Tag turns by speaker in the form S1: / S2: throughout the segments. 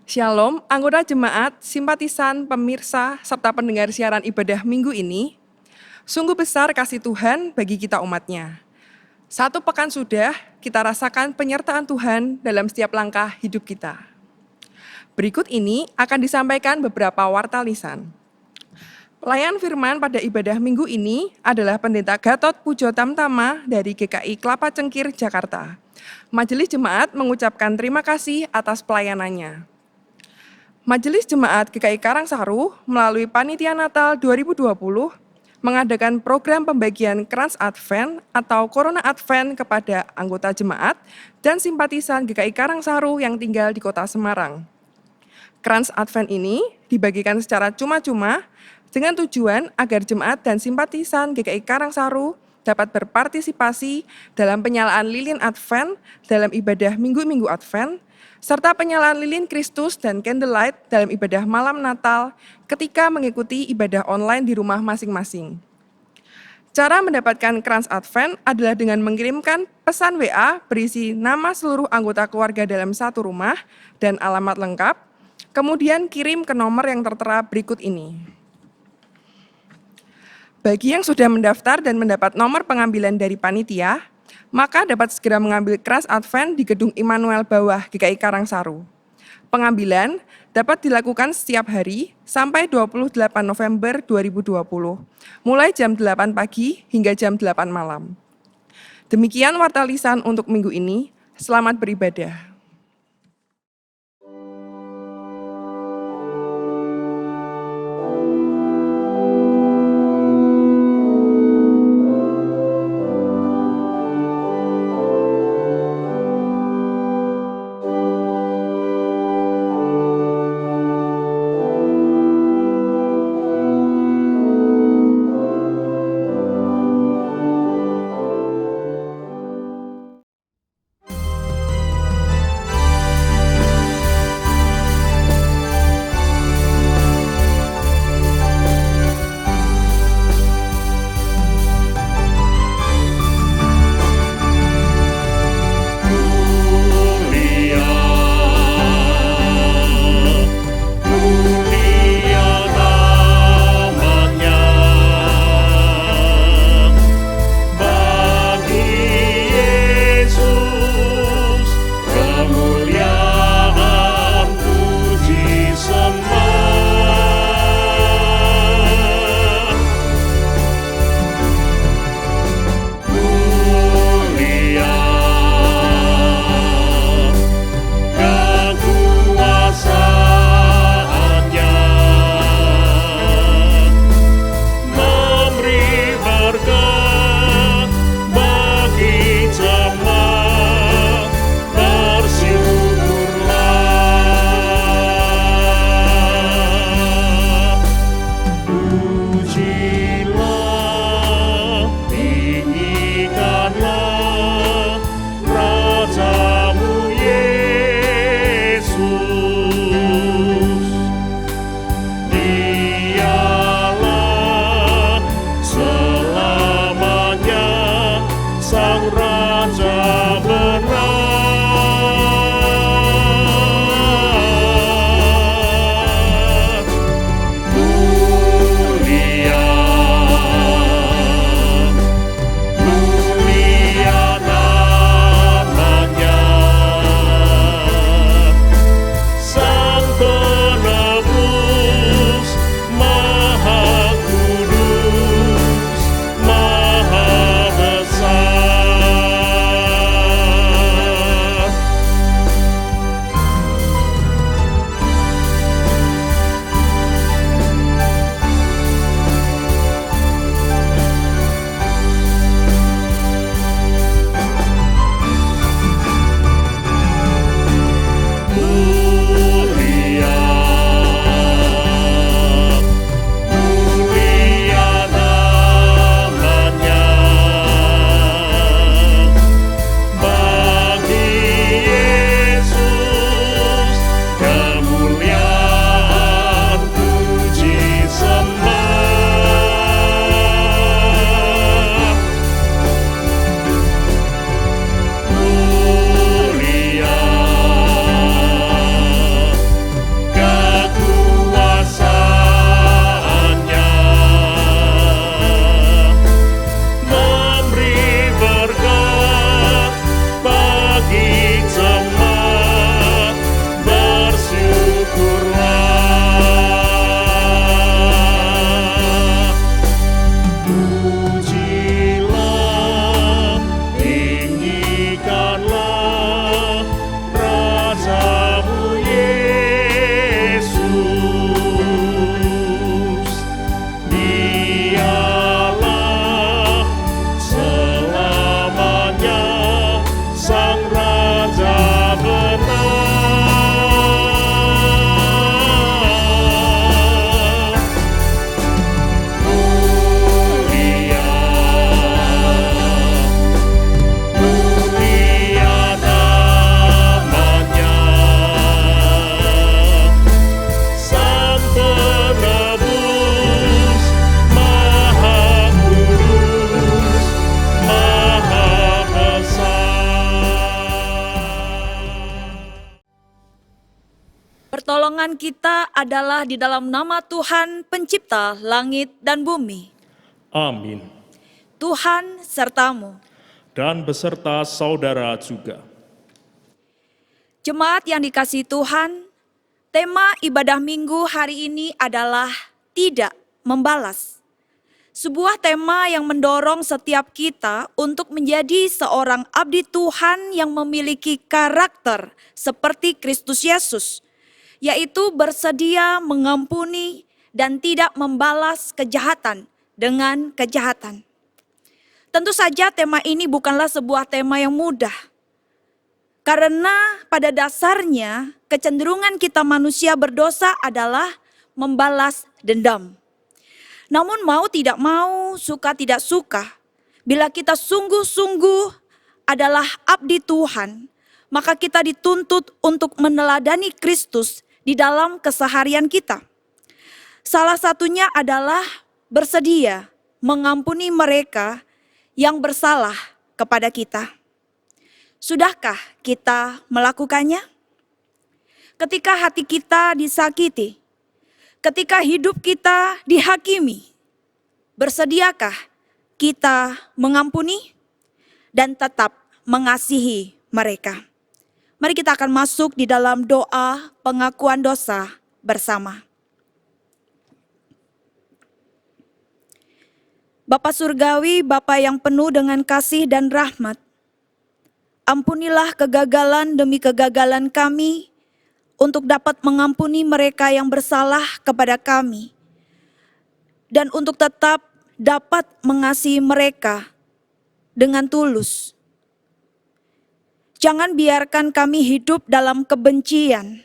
S1: Shalom, anggota jemaat, simpatisan, pemirsa, serta pendengar siaran ibadah minggu ini. Sungguh besar kasih Tuhan bagi kita umatnya. Satu pekan sudah kita rasakan penyertaan Tuhan dalam setiap langkah hidup kita. Berikut ini akan disampaikan beberapa warta lisan. Pelayan firman pada ibadah minggu ini adalah Pendeta Gatot Pujo Tamtama dari GKI Kelapa Cengkir, Jakarta. Majelis Jemaat mengucapkan terima kasih atas pelayanannya. Majelis Jemaat GKI Karangsaru melalui Panitia Natal 2020 mengadakan program pembagian Krans Advent atau Corona Advent kepada anggota jemaat dan simpatisan GKI Karangsaru yang tinggal di Kota Semarang. Krans Advent ini dibagikan secara cuma-cuma dengan tujuan agar jemaat dan simpatisan GKI Karangsaru dapat berpartisipasi dalam penyalaan lilin Advent dalam ibadah Minggu-Minggu Advent, serta penyalaan lilin Kristus dan candlelight dalam ibadah malam Natal ketika mengikuti ibadah online di rumah masing-masing. Cara mendapatkan Krans Advent adalah dengan mengirimkan pesan WA berisi nama seluruh anggota keluarga dalam satu rumah dan alamat lengkap, kemudian kirim ke nomor yang tertera berikut ini. Bagi yang sudah mendaftar dan mendapat nomor pengambilan dari panitia, maka dapat segera mengambil Krans Advent di Gedung Immanuel Bawah GKI Karangsaru. Pengambilan dapat dilakukan setiap hari sampai 28 November 2020, mulai jam 8 pagi hingga jam 8 malam. Demikian warta lisan untuk minggu ini. Selamat beribadah.
S2: pertolongan kita adalah di dalam nama Tuhan Pencipta langit dan bumi.
S3: Amin.
S2: Tuhan sertamu.
S3: Dan beserta saudara juga.
S2: Jemaat yang dikasihi Tuhan, tema ibadah minggu hari ini adalah tidak membalas. Sebuah tema yang mendorong setiap kita untuk menjadi seorang abdi Tuhan yang memiliki karakter seperti Kristus Yesus, yaitu bersedia mengampuni dan tidak membalas kejahatan dengan kejahatan. Tentu saja tema ini bukanlah sebuah tema yang mudah. Karena pada dasarnya kecenderungan kita manusia berdosa adalah membalas dendam. Namun mau tidak mau, suka tidak suka, bila kita sungguh-sungguh adalah abdi Tuhan, maka kita dituntut untuk meneladani Kristus di dalam keseharian kita. Salah satunya adalah bersedia mengampuni mereka yang bersalah kepada kita. Sudahkah kita melakukannya? Ketika hati kita disakiti, ketika hidup kita dihakimi, bersediakah kita mengampuni dan tetap mengasihi mereka? Mari kita akan masuk di dalam doa pengakuan dosa bersama. Bapa Surgawi, Bapa yang penuh dengan kasih dan rahmat, ampunilah kegagalan demi kegagalan kami untuk dapat mengampuni mereka yang bersalah kepada kami, dan untuk tetap dapat mengasihi mereka dengan tulus. Jangan biarkan kami hidup dalam kebencian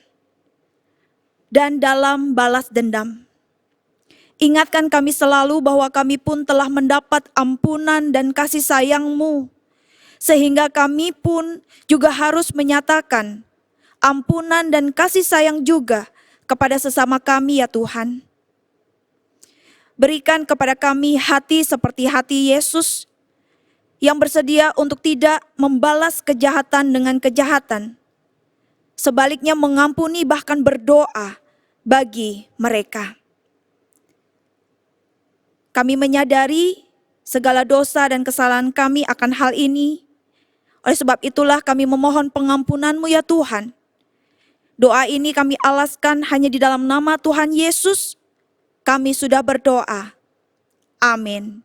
S2: dan dalam balas dendam. Ingatkan kami selalu bahwa kami pun telah mendapat ampunan dan kasih sayang-Mu, sehingga kami pun juga harus menyatakan ampunan dan kasih sayang juga kepada sesama kami ya Tuhan. Berikan kepada kami hati seperti hati Yesus yang bersedia untuk tidak membalas kejahatan dengan kejahatan. Sebaliknya mengampuni bahkan berdoa bagi mereka. Kami menyadari segala dosa dan kesalahan kami akan hal ini. Oleh sebab itulah kami memohon pengampunan-Mu ya Tuhan. Doa ini kami alaskan hanya di dalam nama Tuhan Yesus. Kami sudah berdoa. Amin.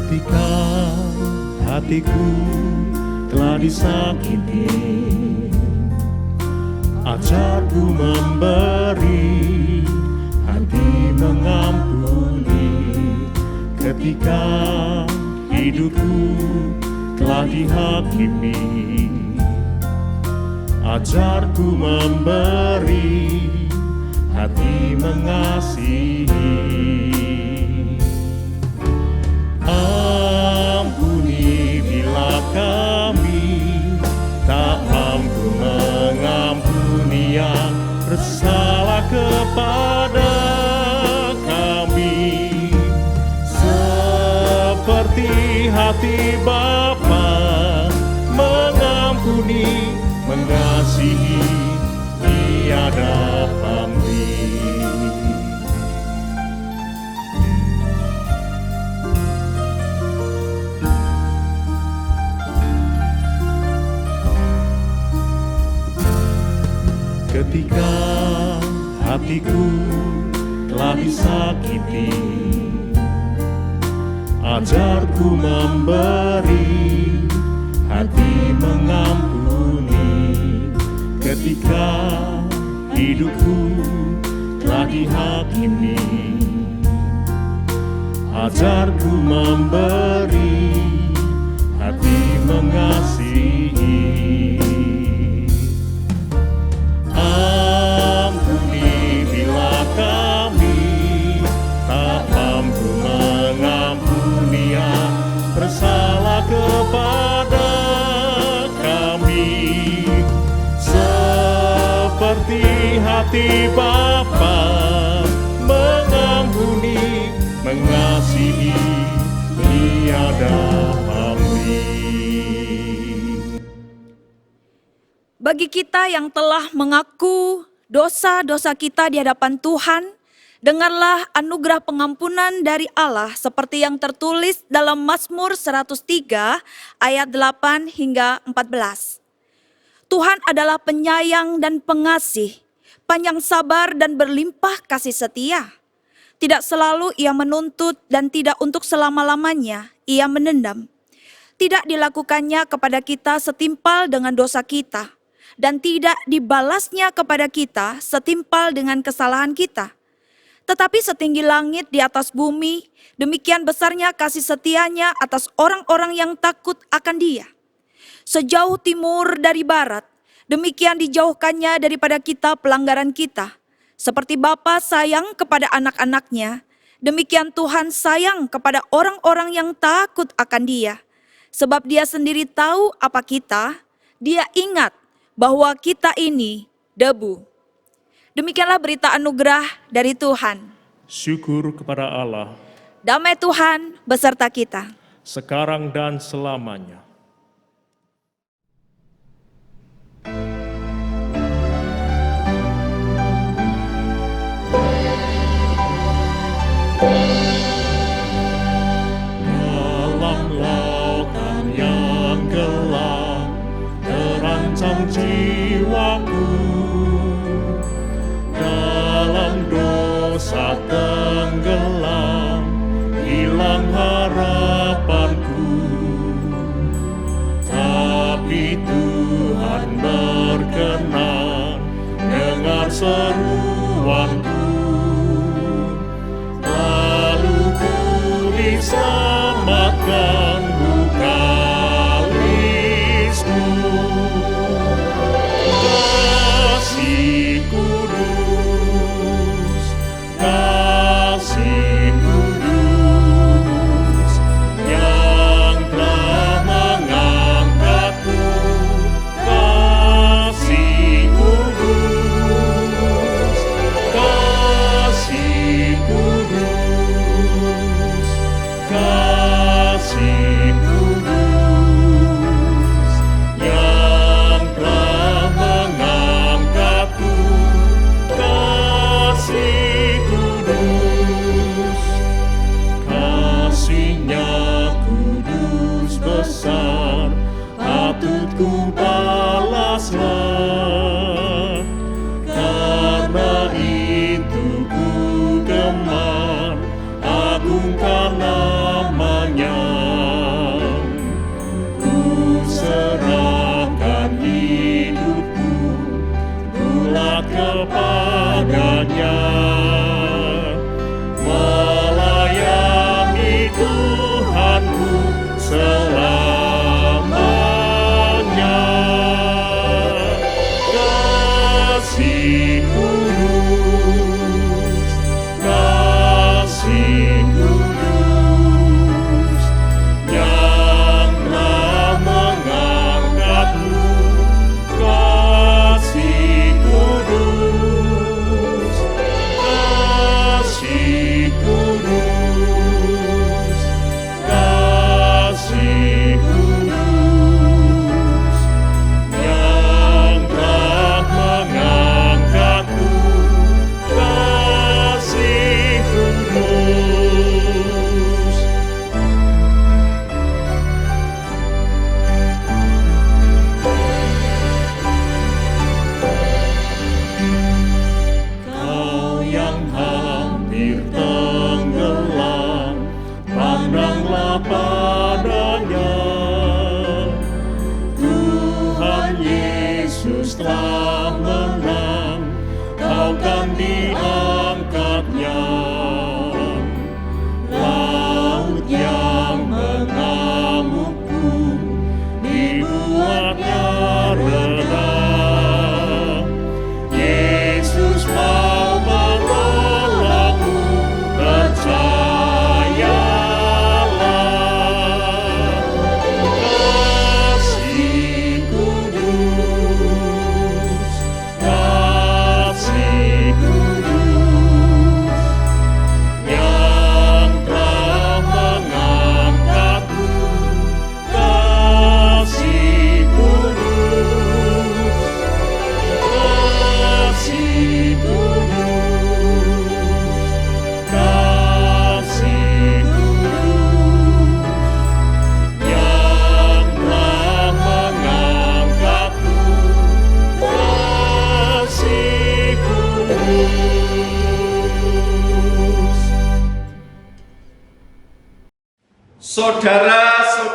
S3: Ketika hatiku telah disakiti, ajarku memberi, hati mengampuni. Ketika hidupku telah dihakimi, ajarku memberi, hati mengasihi. Ampuni bila kami tak mampu mengampuni yang bersalah kepada kami, seperti hati Bapa mengampuni, mengasihi tiada pamrih. Ketika hatiku telah disakiti, ajarku memberi, hati mengampuni. Ketika hidupku telah dihakimi, ajarku memberi, hati mengasihi. Ampuni bila kami tak mampu mengampuni yang bersalah kepada kami, seperti seperti Bapa mengampuni, mengasihi, tiada pamrih.
S2: Bagi kita yang telah mengaku dosa-dosa kita di hadapan Tuhan, dengarlah anugerah pengampunan dari Allah seperti yang tertulis dalam Mazmur 103 ayat 8 hingga 14. Tuhan adalah penyayang dan pengasih, panjang sabar dan berlimpah kasih setia. Tidak selalu ia menuntut dan tidak untuk selama-lamanya ia menendam. Tidak dilakukannya kepada kita setimpal dengan dosa kita, dan tidak dibalasnya kepada kita setimpal dengan kesalahan kita. Tetapi setinggi langit di atas bumi, demikian besarnya kasih setianya atas orang-orang yang takut akan Dia. Sejauh timur dari barat, demikian dijauhkannya daripada kita pelanggaran kita. Seperti Bapa sayang kepada anak-anaknya, demikian Tuhan sayang kepada orang-orang yang takut akan Dia. Sebab Dia sendiri tahu apa kita, Dia ingat bahwa kita ini debu. Demikianlah berita anugerah dari Tuhan.
S3: Syukur kepada Allah,
S2: Damai Tuhan beserta kita.
S3: sekarang dan selamanya. Dalam lautan yang gelap, terancam jiwaku. Dalam dosa tenggelam, hilang harapanku. Tapi Tuhan berkenan dengar seruanku. Lalu ku diselamatkan bukalisku. Kasih kudus, kasih kudus, yang telah mengangkatku. Kasih kudus, kasih kudus, kasih kudus, yang telah mengangkatku. Kasih kudus, kasihnya kudus besar, patut ku balaslah. Karena itu ku gemar, agungkan namanya. Ku serahkan hidupku pula kepadanya. Melayani Tuhanku selamanya.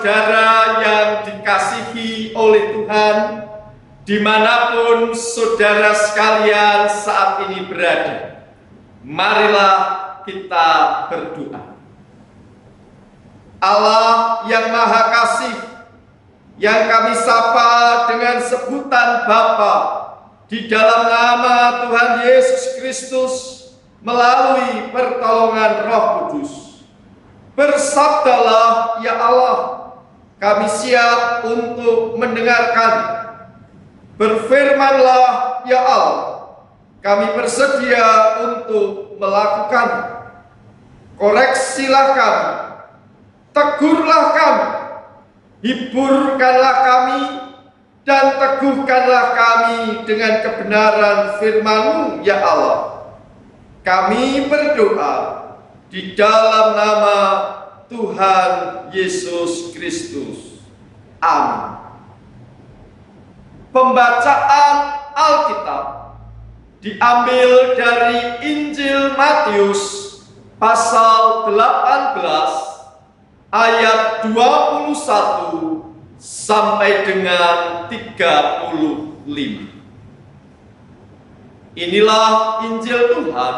S4: saudara yang dikasihi oleh Tuhan, dimanapun saudara sekalian saat ini berada, marilah kita berdoa. Allah yang Maha Kasih, yang kami sapa dengan sebutan Bapa, di dalam nama Tuhan Yesus Kristus melalui pertolongan Roh Kudus, bersabdalah ya Allah, kami siap untuk mendengarkan. Berfirmanlah ya Allah, kami bersedia untuk melakukan. Koreksilah kami, tegurlah kami, hiburkanlah kami, dan teguhkanlah kami dengan kebenaran firman-Mu ya Allah. Kami berdoa di dalam nama Tuhan Yesus Kristus. Amin. Pembacaan Alkitab diambil dari Injil Matius pasal 18 ayat 21 sampai dengan 35. Inilah Injil Tuhan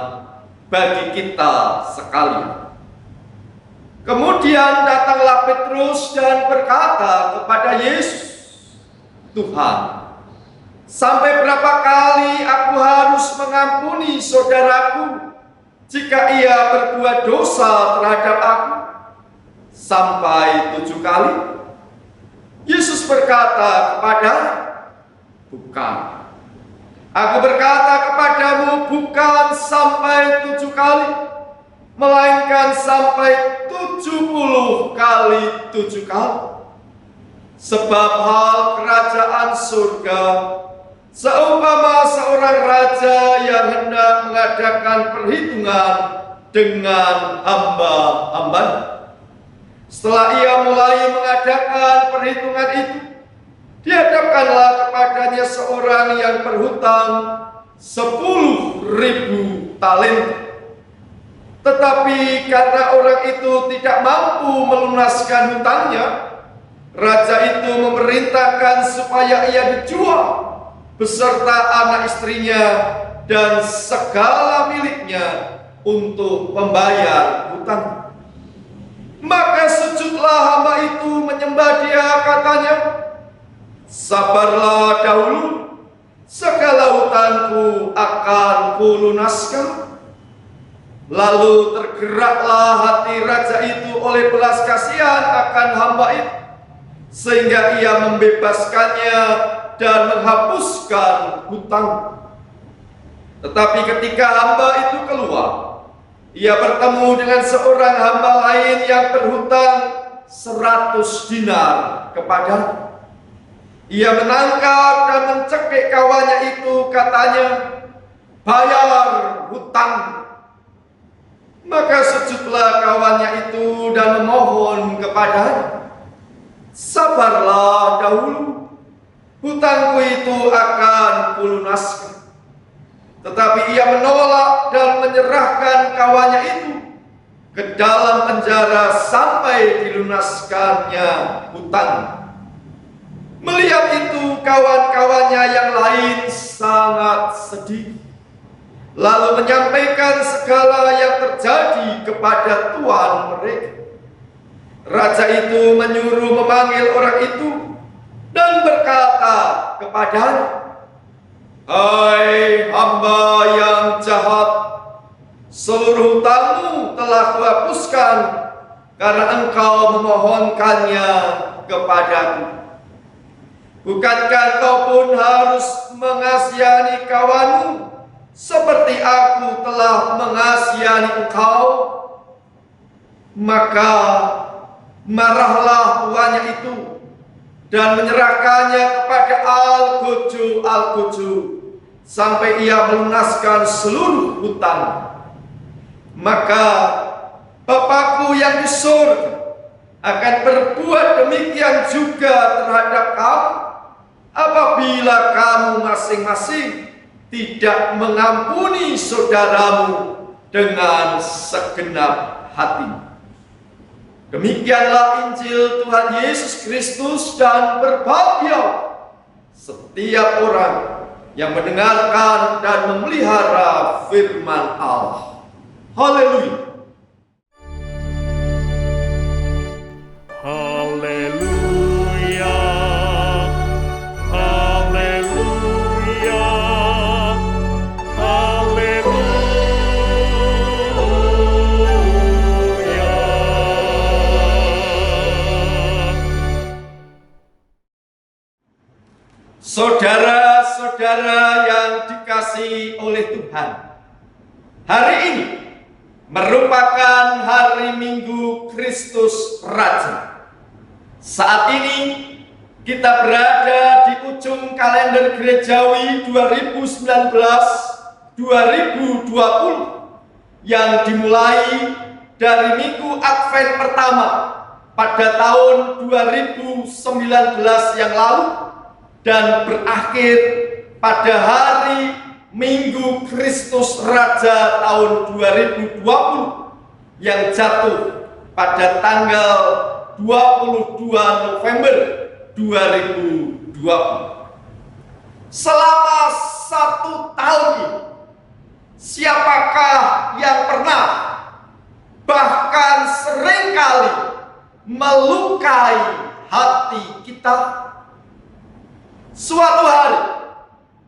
S4: bagi kita sekalian. Kemudian datanglah Petrus dan berkata kepada Yesus, Tuhan, sampai berapa kali aku harus mengampuni saudaraku jika ia berbuat dosa terhadap aku? Sampai 7 kali? Yesus berkata kepadanya, bukan. Aku berkata kepadamu, bukan sampai 7 kali, melainkan sampai 70 kali 7 kali. Sebab hal kerajaan surga seumpama seorang raja yang hendak mengadakan perhitungan dengan hamba-hambanya. Setelah ia mulai mengadakan perhitungan itu, dihadapkanlah kepadanya seorang yang berhutang 10.000 talenta. Tetapi karena orang itu tidak mampu melunaskan hutangnya, raja itu memerintahkan supaya ia dijual beserta anak istrinya dan segala miliknya untuk membayar hutang. Maka sujudlah hamba itu menyembah dia, katanya, sabarlah dahulu, segala hutangku akan kulunaskan. Lalu tergeraklah hati raja itu oleh belas kasihan akan hamba itu, sehingga ia membebaskannya dan menghapuskan hutang. Tetapi ketika hamba itu keluar, ia bertemu dengan seorang hamba lain yang berhutang 100 dinar kepadanya. Ia menangkap dan mencekik kawannya itu, katanya, bayar hutang. Maka sujudlah kawannya itu dan memohon kepadanya, sabarlah dahulu, hutangku itu akan kulunaskan. Tetapi ia menolak dan menyerahkan kawannya itu ke dalam penjara sampai dilunaskannya hutang. Melihat itu, kawan-kawannya yang lain sangat sedih, lalu menyampaikan segala yang terjadi kepada tuan mereka. Raja itu menyuruh memanggil orang itu dan berkata kepadanya, hai hamba yang jahat, seluruh hutangmu telah kuhapuskan karena engkau memohonkannya kepadaku. Bukankah engkau pun harus mengasihani kawanmu seperti aku telah mengasihani engkau? Maka marahlah tuannya itu dan menyerahkannya kepada Al-Gojo sampai ia melunaskan seluruh hutang. Maka Bapakku yang di surga akan berbuat demikian juga terhadap kamu, apabila kamu masing-masing tidak mengampuni saudaramu dengan segenap hati. Demikianlah Injil Tuhan Yesus Kristus, dan berbahagia setiap orang yang mendengarkan dan memelihara firman Allah. Haleluya.
S3: Haleluya, haleluya, haleluya.
S4: Saudara-saudara yang dikasihi oleh Tuhan, hari ini merupakan hari Minggu Kristus Raja. Saat ini kita berada di ujung kalender gerejawi 2019-2020 yang dimulai dari Minggu Advent pertama pada tahun 2019 yang lalu dan berakhir pada hari Minggu Kristus Raja tahun 2020 yang jatuh pada tanggal 22 November 2020. Selama 1 tahun ini, siapakah yang pernah bahkan seringkali melukai hati kita? Suatu hari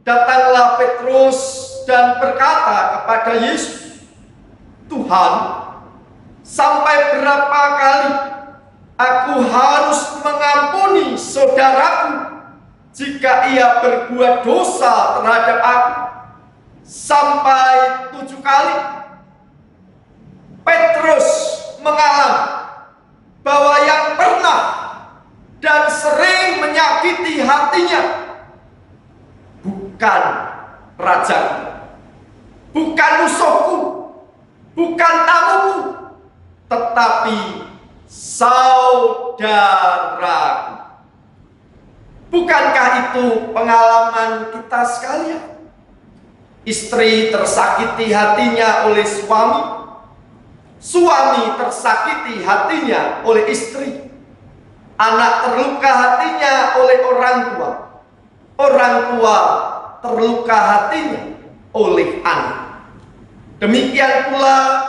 S4: datanglah Petrus dan berkata kepada Yesus, "Tuhan, sampai berapa kali aku harus mengampuni saudaraku jika ia berbuat dosa terhadap aku? Sampai 7 kali?" Petrus mengalami bahwa yang pernah dan sering menyakiti hatinya bukan rajaku, bukan musuhku, bukan tamuku, tetapi saudaraku. Bukankah itu pengalaman kita sekalian? Istri tersakiti hatinya oleh suami, suami tersakiti hatinya oleh istri, anak terluka hatinya oleh orang tua, orang tua terluka hatinya oleh anak. Demikian pula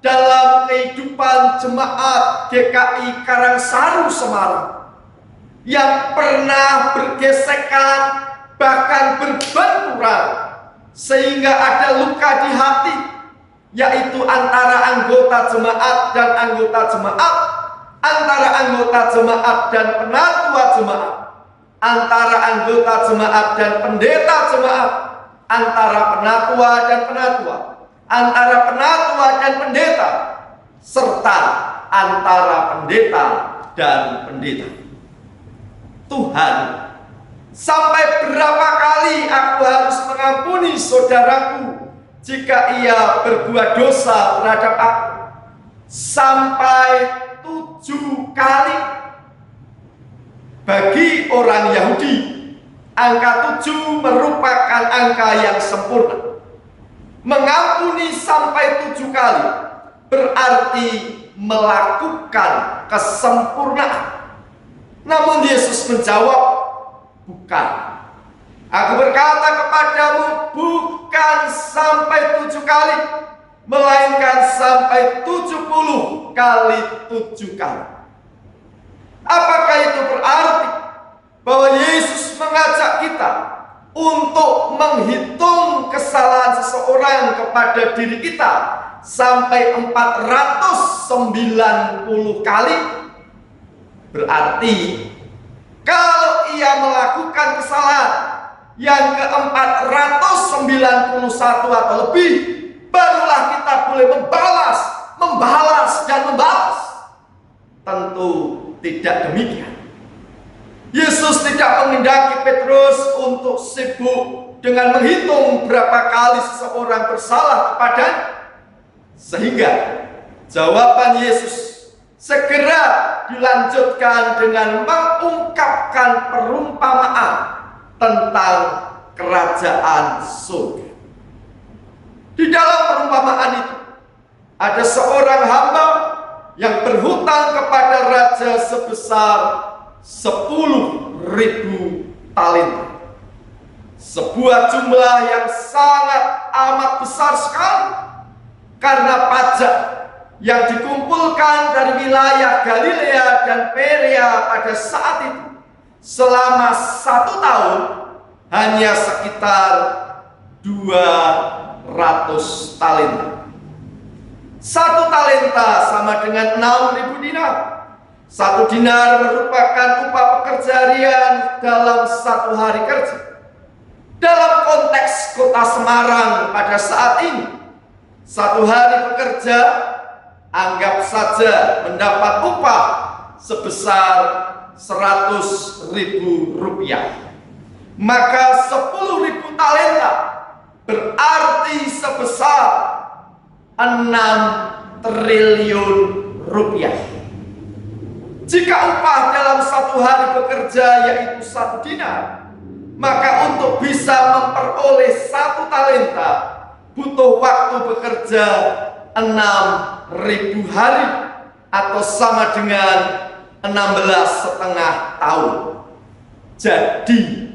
S4: dalam kehidupan jemaat GKI Karangsaru Semarang yang pernah bergesekan, bahkan berbenturan, sehingga ada luka di hati, yaitu antara anggota jemaat dan anggota jemaat, antara anggota jemaat dan penatua jemaat, antara anggota jemaat dan pendeta jemaat, antara penatua dan penatua, antara penatua dan pendeta, serta antara pendeta dan pendeta. Tuhan, sampai berapa kali aku harus mengampuni saudaraku jika ia berbuat dosa terhadap aku? Sampai 7 kali. Bagi orang Yahudi, angka 7 merupakan angka yang sempurna. Mengampuni sampai 7 kali berarti melakukan kesempurnaan. Namun Yesus menjawab, "Bukan. Aku berkata kepadamu, bukan sampai 7 kali, melainkan sampai 70 kali 7 kali." Apakah itu berarti bahwa Yesus mengajak kita untuk menghitung kesalahan seseorang kepada diri kita sampai 490 kali? Berarti kalau ia melakukan kesalahan yang ke-491 atau lebih, barulah kita boleh membalas dan membalas. Tentu tidak demikian. Yesus tidak menghendaki Petrus untuk sibuk dengan menghitung berapa kali seseorang bersalah kepadanya. Sehingga jawaban Yesus segera dilanjutkan dengan mengungkapkan perumpamaan tentang kerajaan surga. Di dalam perumpamaan itu ada seorang hamba yang berhutang kepada raja sebesar 10.000 talenta. Sebuah jumlah yang sangat amat besar sekali, karena pajak yang dikumpulkan dari wilayah Galilea dan Perea pada saat itu selama 1 tahun hanya sekitar 200 talenta. 1 talenta sama dengan 6.000 dinar. 1 dinar merupakan upah pekerja harian dalam 1 hari kerja. Dalam konteks kota Semarang pada saat ini, 1 hari bekerja anggap saja mendapat upah sebesar 100.000 rupiah. Maka 10.000 talenta berarti sebesar 6 triliun rupiah. Jika upah dalam 1 hari bekerja yaitu 1 dinar, maka untuk bisa memperoleh 1 talenta butuh waktu bekerja 6.000 hari atau sama dengan 16,5 tahun. Jadi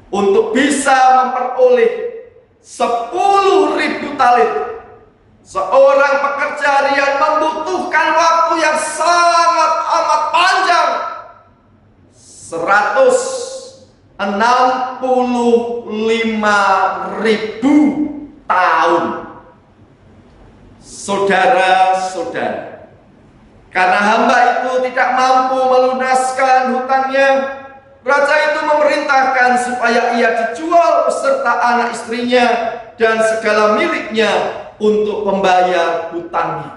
S4: untuk bisa memperoleh 10.000 talenta, seorang pekerja harian membutuhkan waktu yang sangat amat panjang, 165.000 tahun. Saudara-saudara, karena hamba itu tidak mampu melunaskan hutangnya, raja itu memerintahkan supaya ia dijual beserta anak istrinya dan segala miliknya untuk membayar hutangnya.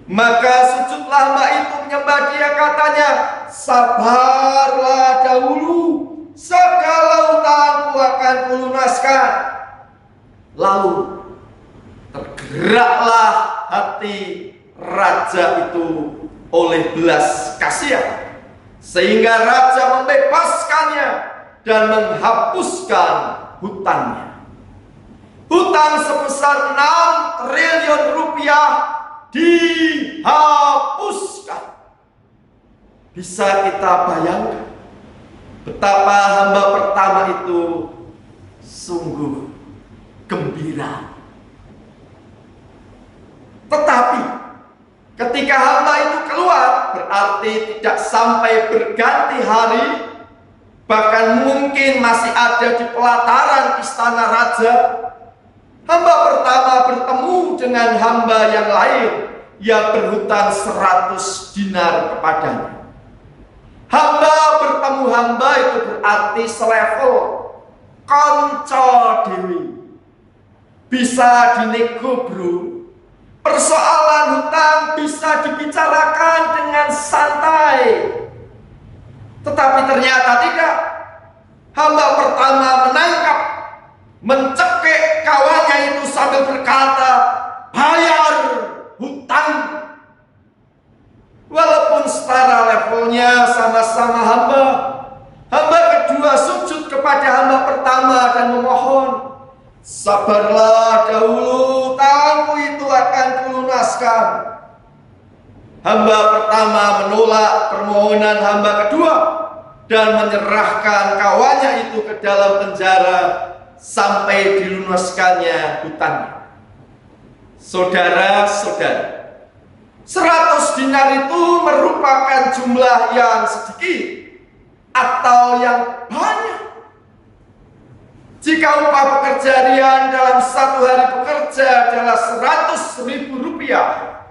S4: Maka sujudlah hamba itu menyembah dia, katanya, sabarlah dahulu, segala hutangku akan kulunaskan. Lalu tergeraklah hati raja itu oleh belas kasihan, sehingga raja membebaskannya dan menghapuskan hutangnya. Hutang sebesar 6 triliun rupiah dihapuskan. Bisa kita bayangkan betapa hamba pertama itu sungguh gembira. Tetapi ketika hamba itu keluar, berarti tidak sampai berganti hari, bahkan mungkin masih ada di pelataran istana raja, hamba pertama bertemu dengan hamba yang lain yang berhutang 100 dinar kepadanya. Hamba bertemu hamba itu berarti selevel, konco dewi. Bisa dinego, bro. Persoalan hutang bisa dibicarakan dengan santai. Tetapi ternyata tidak. Hamba pertama menangkap, mencekik kawannya itu sambil berkata, bayar hutang. Walaupun setara levelnya sama-sama hamba, hamba kedua sujud kepada hamba pertama dan memohon, sabarlah dahulu, hutangku itu akan kulunaskan. Hamba pertama menolak permohonan hamba kedua dan menyerahkan kawannya itu ke dalam penjara sampai dilunaskannya hutangnya. Saudara-saudara, 100 dinar itu merupakan jumlah yang sedikit atau yang banyak. Jika upah pekerja harian dalam 1 hari bekerja adalah 100.000 rupiah,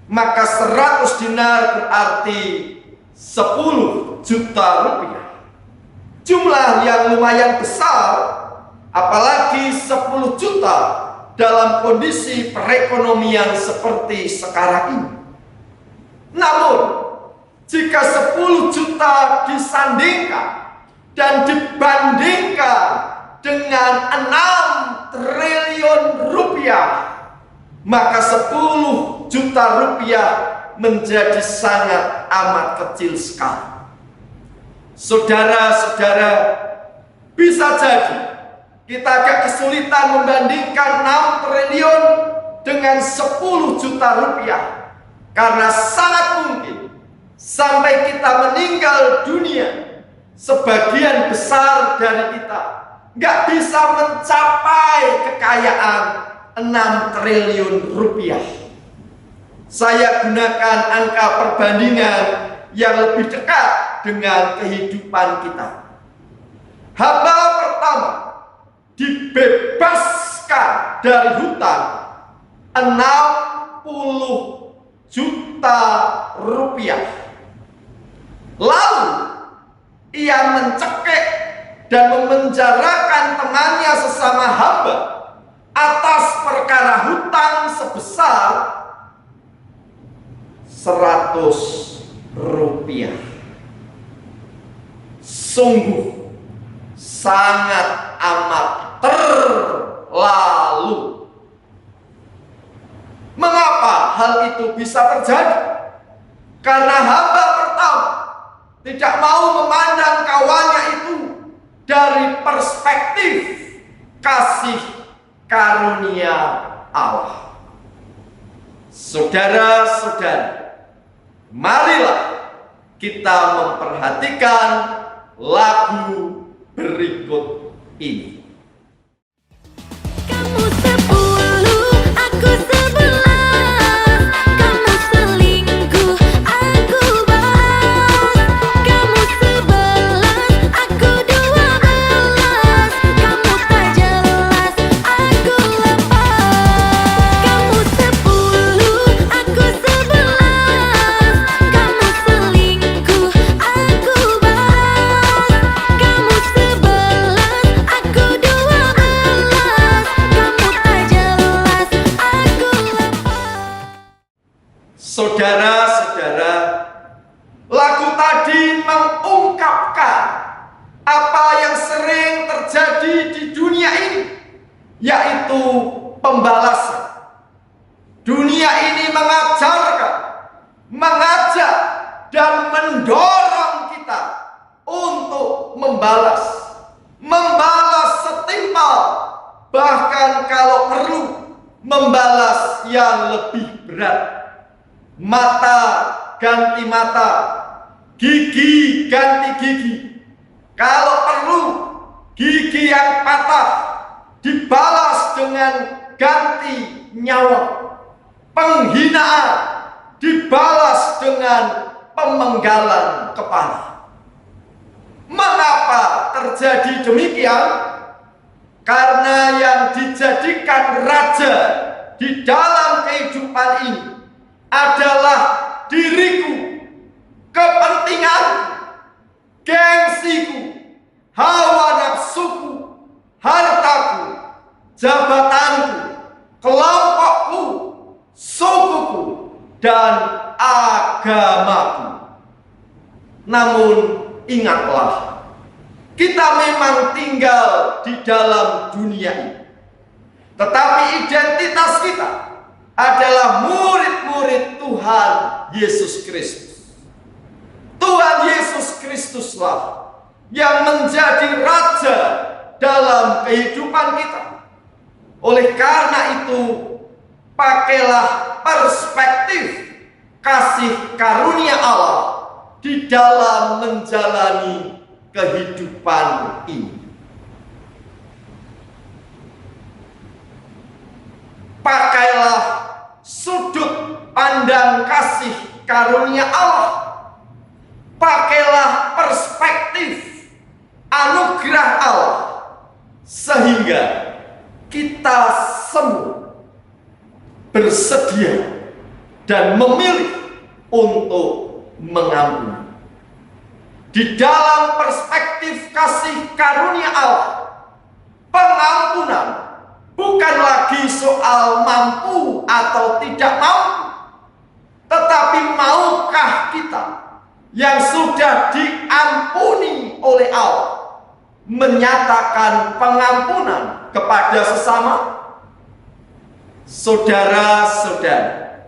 S4: maka 100 dinar berarti 10 juta rupiah. Jumlah yang lumayan besar, apalagi 10 juta dalam kondisi perekonomian seperti sekarang ini. Namun, jika 10 juta disandingkan dan dibandingkan dengan 6 triliun rupiah, maka 10 juta rupiah menjadi sangat amat kecil sekali. Saudara-saudara, bisa jadi kita agak kesulitan membandingkan 6 triliun dengan 10 juta rupiah. Karena sangat mungkin sampai kita meninggal dunia, sebagian besar dari kita nggak bisa mencapai kekayaan 6 triliun rupiah. Saya gunakan angka perbandingan yang lebih dekat dengan kehidupan kita. Hamba pertama dibebaskan dari hutang 60 juta rupiah. Lalu ia mencekik dan memenjarakan temannya sesama hamba atas perkara hutang sebesar 100 rupiah. Sungguh sangat amat terlalu. Mengapa hal itu bisa terjadi? Karena hamba pertama tidak mau memandang kawannya itu dari perspektif kasih karunia Allah. Saudara-saudara, marilah kita memperhatikan lagu berikut ini.
S5: Kamu 10, aku 11. Kamu selingkuh, aku balas. Kamu 11, aku 12. Kamu tak jelas, aku lepas. Kamu 10, aku 11. Kamu selingkuh, aku balas. Kamu 11, aku 12. Kamu tak jelas, aku lepas.
S4: Saudara-saudara, lagu tadi mengungkapkan apa yang sering terjadi di dunia ini, yaitu pembalasan. Dunia ini mengajarkan, mengajak, dan mendorong kita untuk membalas. Membalas setimpal, bahkan kalau perlu membalas yang lebih berat. Mata ganti mata, gigi ganti gigi. Kalau perlu, gigi yang patah dibalas dengan ganti nyawa. Penghinaan dibalas dengan pemenggalan kepala. Mengapa terjadi demikian? Karena yang dijadikan raja di dalam kehidupan ini adalah diriku, kepentinganku, gengsiku, hawa nafsuku, hartaku, jabatanku, kelompokku, sukuku, dan agamaku. Namun ingatlah, kita memang tinggal di dalam dunia ini, tetapi identitas kita adalah murid-murid Tuhan Yesus Kristus. Tuhan Yesus Kristuslah yang menjadi raja dalam kehidupan kita. Oleh karena itu, pakailah perspektif kasih karunia Allah di dalam menjalani kehidupan ini. Pakailah sudut pandang kasih karunia Allah. Pakailah perspektif anugerah Allah, sehingga kita semua bersedia dan memilih untuk mengampuni. Di dalam perspektif kasih karunia Allah, pengampunan bukan lagi soal mampu atau tidak mampu, tetapi maukah kita yang sudah diampuni oleh Allah menyatakan pengampunan kepada sesama? Saudara-saudara,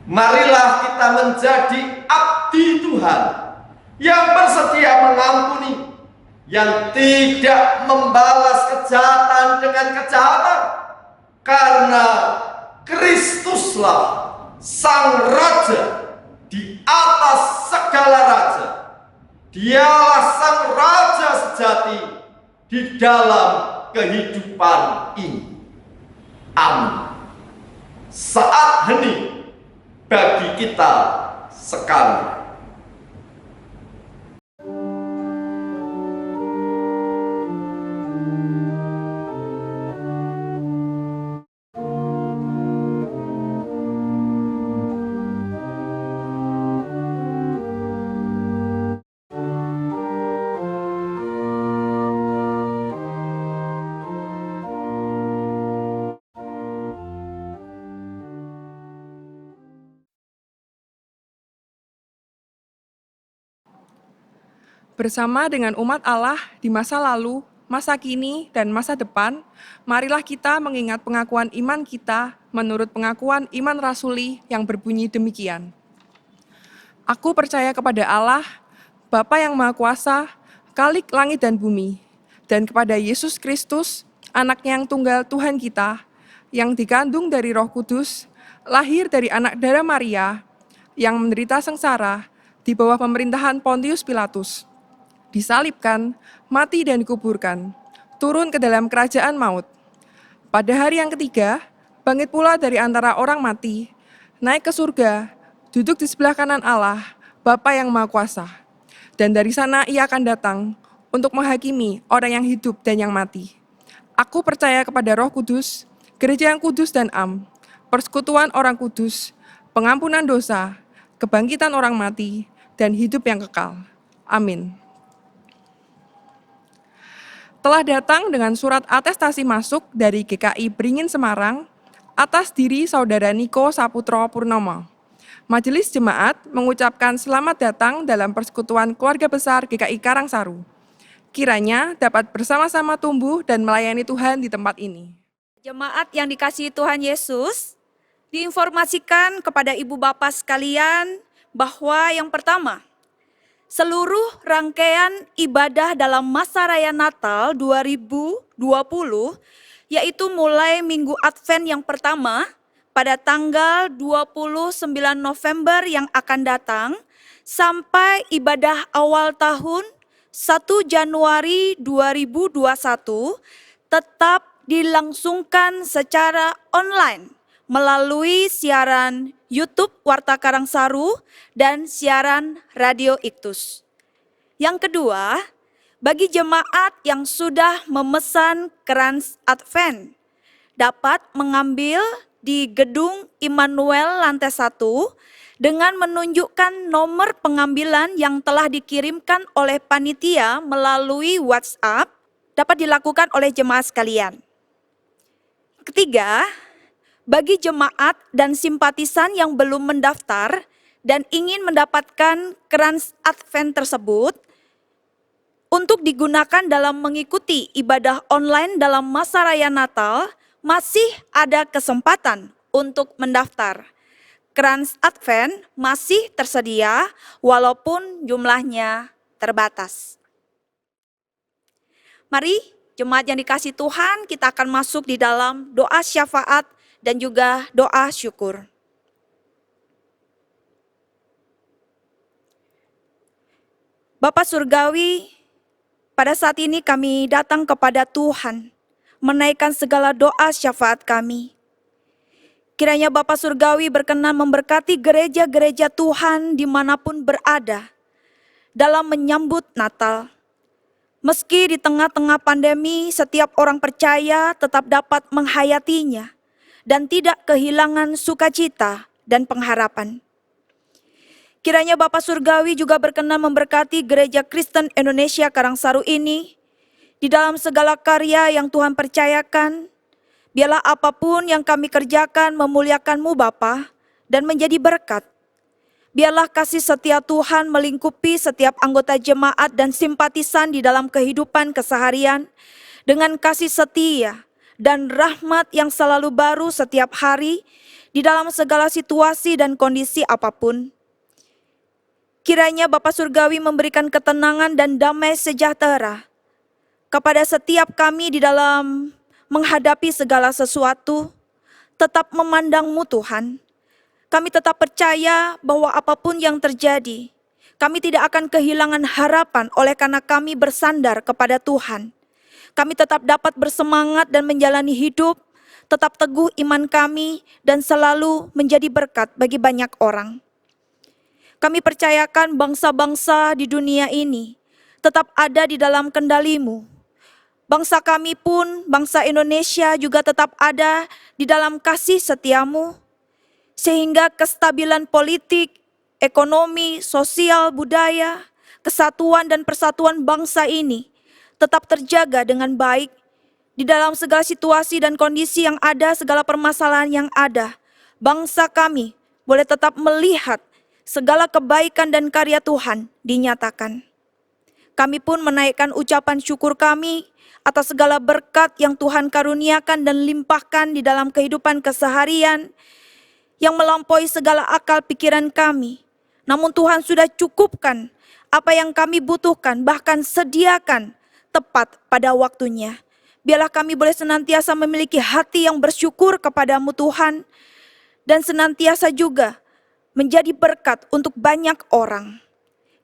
S4: marilah kita menjadi abdi Tuhan yang bersedia mengampuni, yang tidak membalas kejahatan dengan kejahatan, karena Kristuslah Sang Raja di atas segala raja. Dialah Sang Raja sejati di dalam kehidupan ini. Amin. Saat hening bagi kita sekarang.
S1: Bersama dengan umat Allah di masa lalu, masa kini, dan masa depan, marilah kita mengingat pengakuan iman kita menurut pengakuan iman rasuli yang berbunyi demikian. Aku percaya kepada Allah, Bapa yang Maha Kuasa, Khalik langit dan bumi, dan kepada Yesus Kristus, Anak-Nya yang tunggal Tuhan kita, yang dikandung dari Roh Kudus, lahir dari anak darah Maria, yang menderita sengsara di bawah pemerintahan Pontius Pilatus, disalibkan, mati dan dikuburkan, turun ke dalam kerajaan maut. Pada hari yang ketiga, bangkit pula dari antara orang mati, naik ke surga, duduk di sebelah kanan Allah, Bapa yang Maha Kuasa. Dan dari sana ia akan datang untuk menghakimi orang yang hidup dan yang mati. Aku percaya kepada Roh Kudus, gereja yang kudus dan am, persekutuan orang kudus, pengampunan dosa, kebangkitan orang mati, dan hidup yang kekal. Amin. Telah datang dengan surat atestasi masuk dari GKI Beringin Semarang atas diri Saudara Niko Saputro Purnomo. Majelis Jemaat mengucapkan selamat datang dalam persekutuan keluarga besar GKI Karangsaru. Kiranya dapat bersama-sama tumbuh dan melayani Tuhan di tempat ini.
S2: Jemaat yang dikasihi Tuhan Yesus, diinformasikan kepada ibu bapak sekalian bahwa yang pertama, seluruh rangkaian ibadah dalam masa raya Natal 2020, yaitu mulai Minggu Advent yang pertama pada tanggal 29 November yang akan datang, sampai ibadah awal tahun 1 Januari 2021 tetap dilangsungkan secara online melalui siaran YouTube Warta Karangsaru dan siaran Radio Iktus. Yang kedua, bagi jemaat yang sudah memesan krans Advent, dapat mengambil di Gedung Immanuel lantai 1 dengan menunjukkan nomor pengambilan yang telah dikirimkan oleh panitia melalui WhatsApp, dapat dilakukan oleh jemaat sekalian. Ketiga, bagi jemaat dan simpatisan yang belum mendaftar dan ingin mendapatkan krans Advent tersebut untuk digunakan dalam mengikuti ibadah online dalam masa raya Natal, masih ada kesempatan untuk mendaftar. Krans Advent masih tersedia walaupun jumlahnya terbatas. Mari jemaat yang dikasihi Tuhan, kita akan masuk di dalam doa syafaat dan juga doa syukur. Bapa Surgawi, pada saat ini kami datang kepada Tuhan, menaikkan segala doa syafaat kami. Kiranya Bapa Surgawi berkenan memberkati gereja-gereja Tuhan dimanapun berada dalam menyambut Natal. Meski di tengah-tengah pandemi, setiap orang percaya tetap dapat menghayatinya dan tidak kehilangan sukacita dan pengharapan. Kiranya Bapa Surgawi juga berkenan memberkati Gereja Kristen Indonesia Karangsaru ini di dalam segala karya yang Tuhan percayakan. Biarlah apapun yang kami kerjakan memuliakan-Mu Bapa dan menjadi berkat. Biarlah kasih setia Tuhan melingkupi setiap anggota jemaat dan simpatisan di dalam kehidupan keseharian dengan kasih setia dan rahmat yang selalu baru setiap hari di dalam segala situasi dan kondisi apapun. Kiranya Bapa Surgawi memberikan ketenangan dan damai sejahtera kepada setiap kami di dalam menghadapi segala sesuatu, tetap memandang-Mu Tuhan. Kami tetap percaya bahwa apapun yang terjadi, kami tidak akan kehilangan harapan oleh karena kami bersandar kepada Tuhan. Kami tetap dapat bersemangat dan menjalani hidup, tetap teguh iman kami, dan selalu menjadi berkat bagi banyak orang. Kami percayakan bangsa-bangsa di dunia ini tetap ada di dalam kendali-Mu. Bangsa kami pun, bangsa Indonesia juga tetap ada di dalam kasih setia-Mu, sehingga kestabilan politik, ekonomi, sosial, budaya, kesatuan dan persatuan bangsa ini tetap terjaga dengan baik di dalam segala situasi dan kondisi yang ada, segala permasalahan yang ada. Bangsa kami boleh tetap melihat segala kebaikan dan karya Tuhan dinyatakan. Kami pun menaikkan ucapan syukur kami atas segala berkat yang Tuhan karuniakan dan limpahkan di dalam kehidupan keseharian yang melampaui segala akal pikiran kami. Namun Tuhan sudah cukupkan apa yang kami butuhkan, bahkan sediakan tepat pada waktunya. Biarlah kami boleh senantiasa memiliki hati yang bersyukur kepadamu Tuhan, dan senantiasa juga menjadi berkat untuk banyak orang.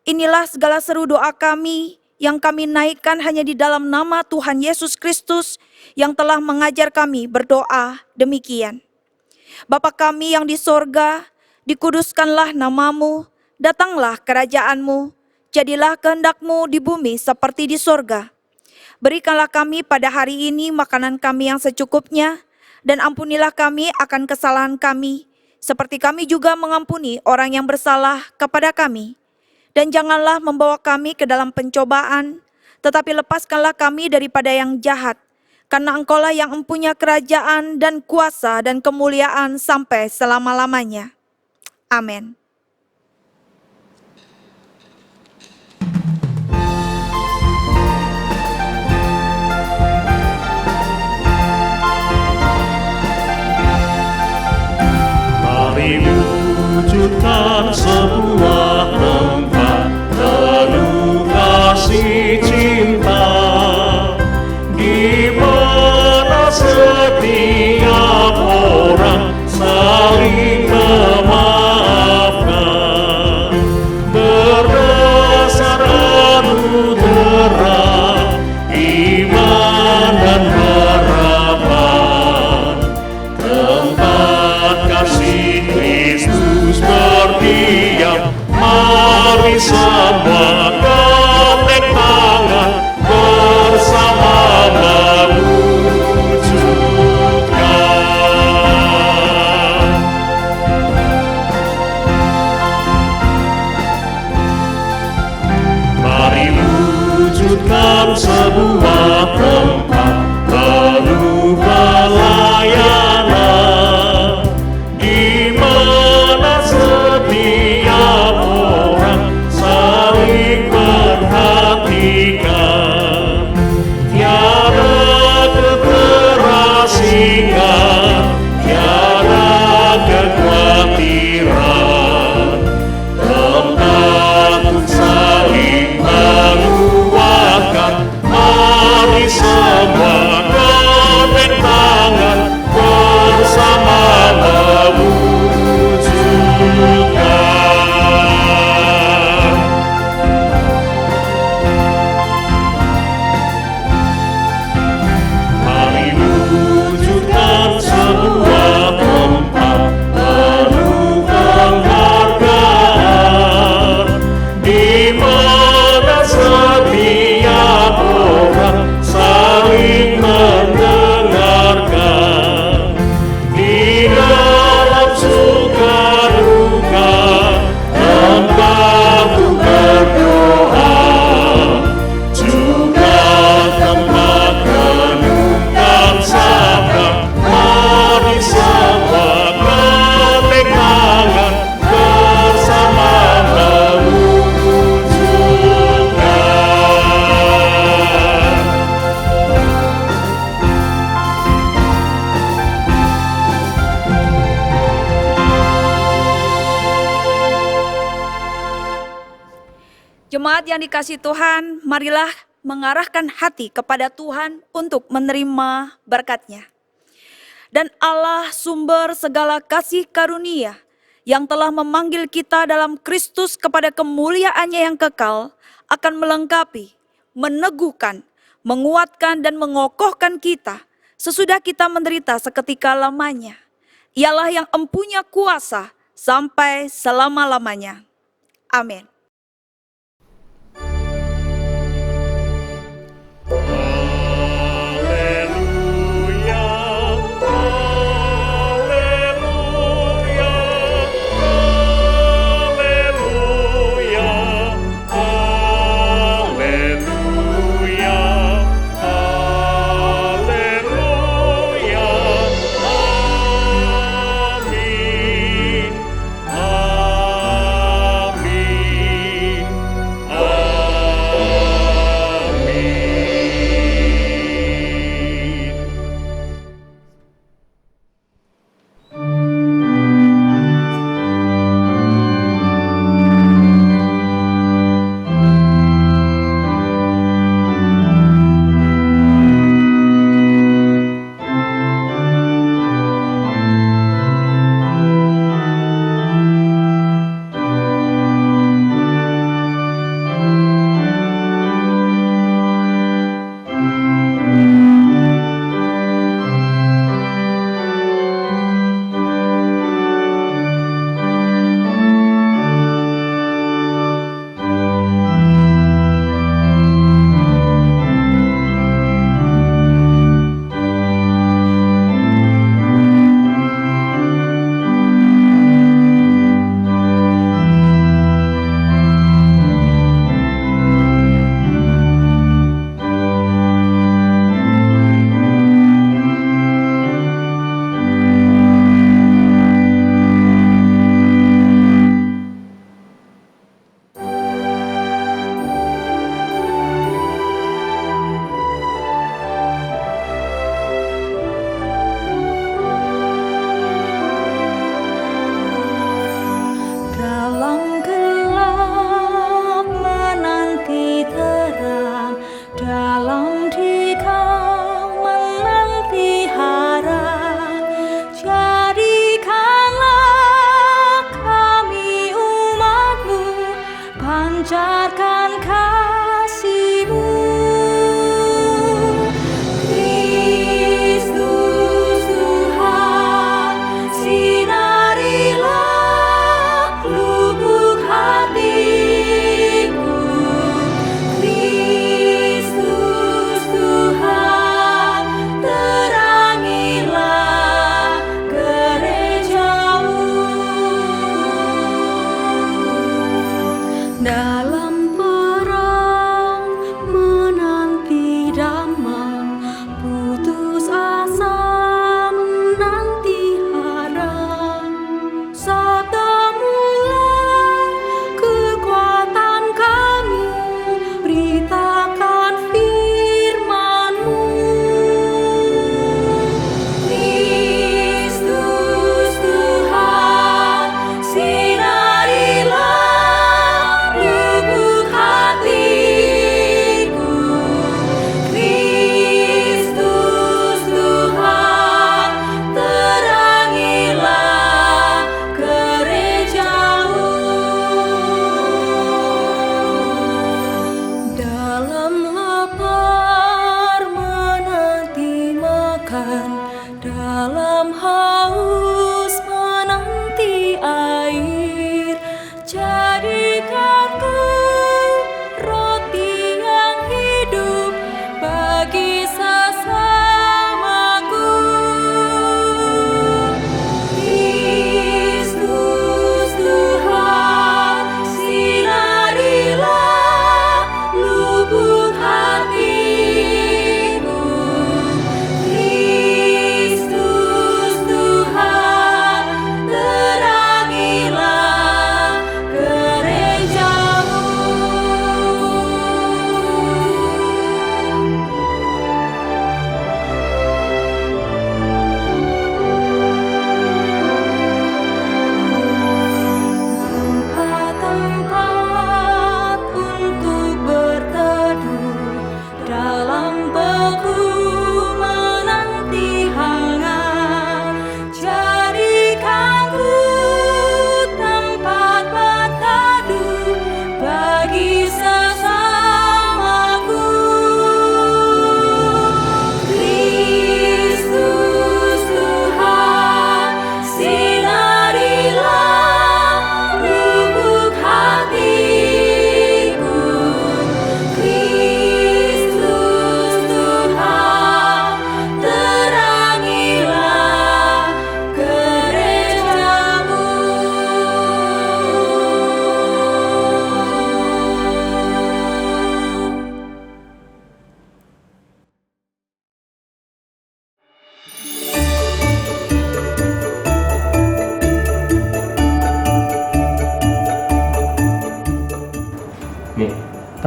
S2: Inilah segala seru doa kami yang kami naikkan hanya di dalam nama Tuhan Yesus Kristus yang telah mengajar kami berdoa demikian. Bapa kami yang di sorga, dikuduskanlah namamu, datanglah kerajaanmu, jadilah kehendak-Mu di bumi seperti di sorga. Berikanlah kami pada hari ini makanan kami yang secukupnya, dan ampunilah kami akan kesalahan kami, seperti kami juga mengampuni orang yang bersalah kepada kami. Dan janganlah membawa kami ke dalam pencobaan, tetapi lepaskanlah kami daripada yang jahat, karena Engkaulah yang mempunyai kerajaan dan kuasa dan kemuliaan sampai selama-lamanya. Amin.
S3: Mari wujudkan sebuah tempat penuh kasih cinta, di mana setiap orang saling memaafkan, berdasarkan terang iman dan harapan. Tempat kasih Kristus berdiam, mari semua gandeng tangan bersama mewujudkan. Mari wujudkan sebuah tempat penuh pelayanan, di mana setiap orang saling perhatikan, tiada keterasingan, tiada kekhawatiran, tempat untuk saling menguatkan. Mari semua gandeng tangan bersama mewujudkan. Mari wujudkan sebuah tempat penuh penghargaan, di mana setiap orang saling mendengarkan, di dalam suka duka tempat untuk berdoa, juga tempat renungkan sabda. Mari semua gandeng tangan bersama mewujudkan.
S2: Jemaat yang dikasihi Tuhan, marilah mengarahkan hati kepada Tuhan untuk menerima berkat-Nya. Dan Allah sumber segala kasih karunia yang telah memanggil kita dalam Kristus kepada kemuliaan-Nya yang kekal, akan melengkapi, meneguhkan, menguatkan dan mengokohkan kita sesudah kita menderita seketika lamanya. Ialah yang empunya kuasa sampai selama-lamanya. Amin.
S3: Haleluya, haleluya, haleluya, haleluya, haleluya. Amin, amin.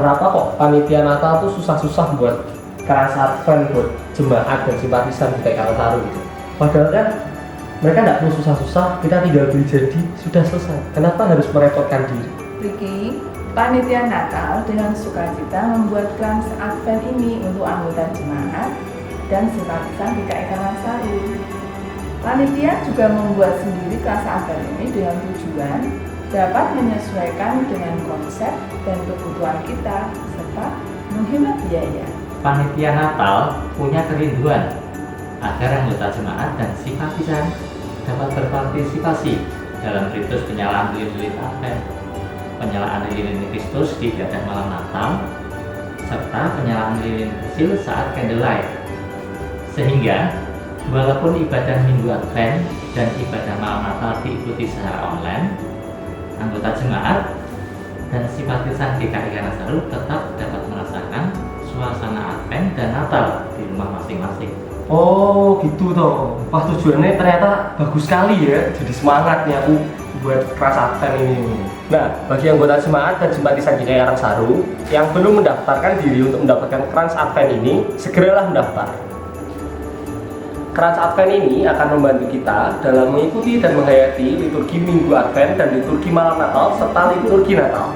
S6: kenapa kok panitia Natal tuh susah-susah buat keras Advent buat jemaat dan simpatisan di TKR Saru gitu. Padahal kan mereka nggak perlu susah-susah, kita tinggal beli jadi sudah selesai. Kenapa harus merepotkan diri?
S7: Ricky, panitia Natal dengan sukacita membuat kelas Advent ini untuk anggota jemaat dan simpatisan GKI Karangsaru. Panitia juga membuat sendiri kelas Advent ini dengan tujuan dapat menyesuaikan dengan konsep dan kebutuhan kita serta menghemat biaya.
S8: Panitia Natal punya kerinduan agar anggota jemaat dan simpatisan dapat berpartisipasi dalam ritus penyalaan lilin Advent, penyalaan lilin Kristus di ibadah malam Natal, serta penyalaan lilin kecil saat candlelight. Sehingga, walaupun ibadah Minggu Advent dan ibadah malam Natal diikuti secara online, anggota jemaat dan simpatisan GKI Karangsaru tetap dapat merasakan suasana Advent dan Natal di rumah masing-masing.
S6: Oh gitu toh. Wah, tujuannya ternyata bagus sekali ya. Jadi semangat nih aku buat kelas Advent ini. Nah, bagi anggota jemaat dan simpatisan GKI Karangsaru yang belum mendaftarkan diri untuk mendapatkan kelas Advent ini, segeralah mendaftar. Kelas Advent ini akan membantu kita dalam mengikuti dan menghayati liturgi Minggu Advent dan liturgi malam Natal serta liturgi Natal.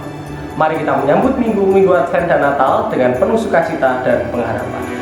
S6: Mari kita menyambut Minggu Advent dan Natal dengan penuh sukacita dan pengharapan.